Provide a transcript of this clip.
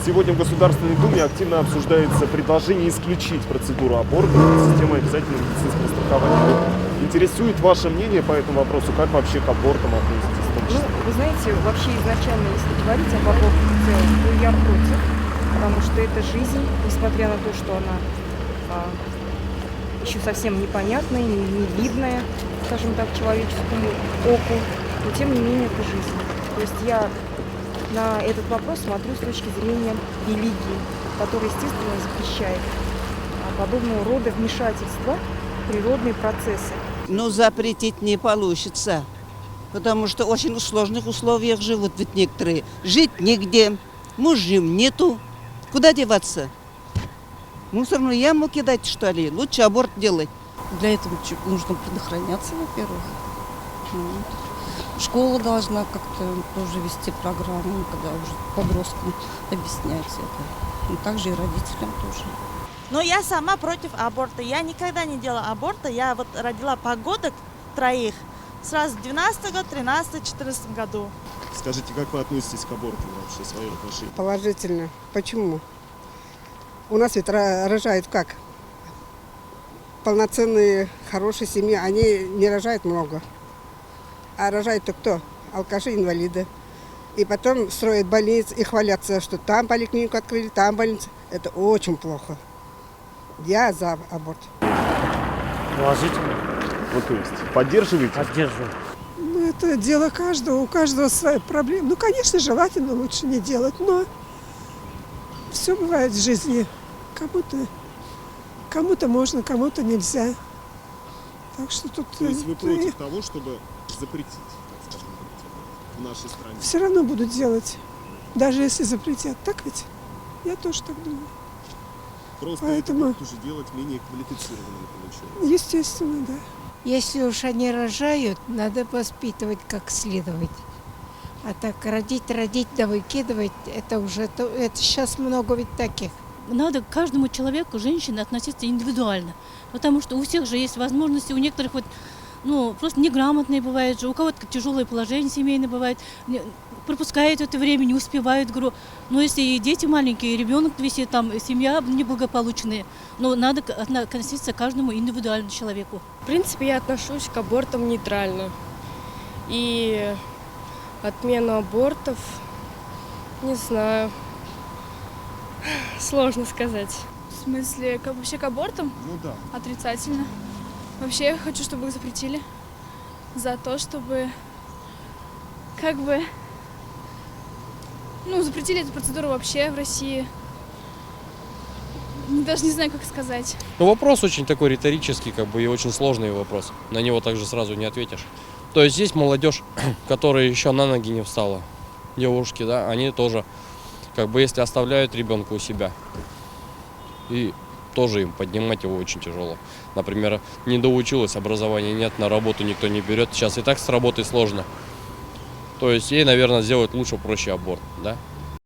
Сегодня в Государственной Думе активно обсуждается предложение исключить процедуру аборта из системы обязательного медицинского страхования. Интересует ваше мнение по этому вопросу? Как вообще к абортам относитесь? В том числе? Ну, вы знаете, вообще изначально, если говорить об аборте в целом, то я против, потому что это жизнь, несмотря на то, что она еще совсем непонятная, не видная, скажем так, человеческому оку, но тем не менее это жизнь. То есть я на этот вопрос смотрю с точки зрения религии, которая, естественно, запрещает подобного рода вмешательства в природные процессы. Но запретить не получится, потому что в очень сложных условиях живут ведь некоторые. Жить нигде, мужем нету. Куда деваться? Мусорную яму кидать, что ли? Лучше аборт делать. Для этого нужно предохраняться, во-первых. Школа должна как-то тоже вести программу, когда уже подросткам объяснять это. И также и родителям тоже. Но я сама против аборта. Я никогда не делала аборта. Я вот родила погодок троих. Сразу в 12 год, 13, 14 году. Скажите, как вы относитесь к аборту вообще, свое отношение? Положительно. Почему? У нас ведь рожают как? Полноценные, хорошие семьи, они не рожают много. А рожают-то кто? Алкаши, инвалиды. И потом строят больницы и хвалятся, что там поликлинику открыли, там больницу. Это очень плохо. Я за аборт. Положительно. Ну, то есть, поддерживаете? Поддерживаю. Ну, это дело каждого, у каждого свои проблемы. Ну, конечно, желательно лучше не делать, но все бывает в жизни. Кому-то можно, кому-то нельзя. Так что тут... То есть вы против того, чтобы запретить, так скажем, в нашей стране? Все равно будут делать, даже если запретят. Так ведь? Я тоже так думаю. Просто Поэтому... это уже делать менее квалифицированным получается. Естественно, да. Если уж они рожают, надо воспитывать как следовать. А так родить да выкидывать, это уже, это сейчас много ведь таких. Надо к каждому человеку, женщине, относиться индивидуально. Потому что у всех же есть возможности, у некоторых вот, просто неграмотные бывают же, у кого-то тяжелое положение семейное бывает, пропускают это время, не успевают. Но если и дети маленькие, и ребенок висит, там семья неблагополучная, но надо относиться к каждому индивидуально человеку. В принципе, я отношусь к абортам нейтрально. И отмену абортов, не знаю, сложно сказать. В смысле, вообще к абортам? Ну да. Отрицательно. Вообще я хочу, чтобы их запретили. За то, чтобы запретили эту процедуру вообще в России. Даже не знаю, как сказать. Вопрос очень такой риторический, и очень сложный вопрос. На него также сразу не ответишь. То есть есть молодежь, которая еще на ноги не встала. Девушки, да, они тоже, если оставляют ребенка у себя, и тоже им поднимать его очень тяжело. Например, не доучилась, образования нет, на работу никто не берет. Сейчас и так с работой сложно. То есть ей, наверное, сделать лучше, проще аборт, да?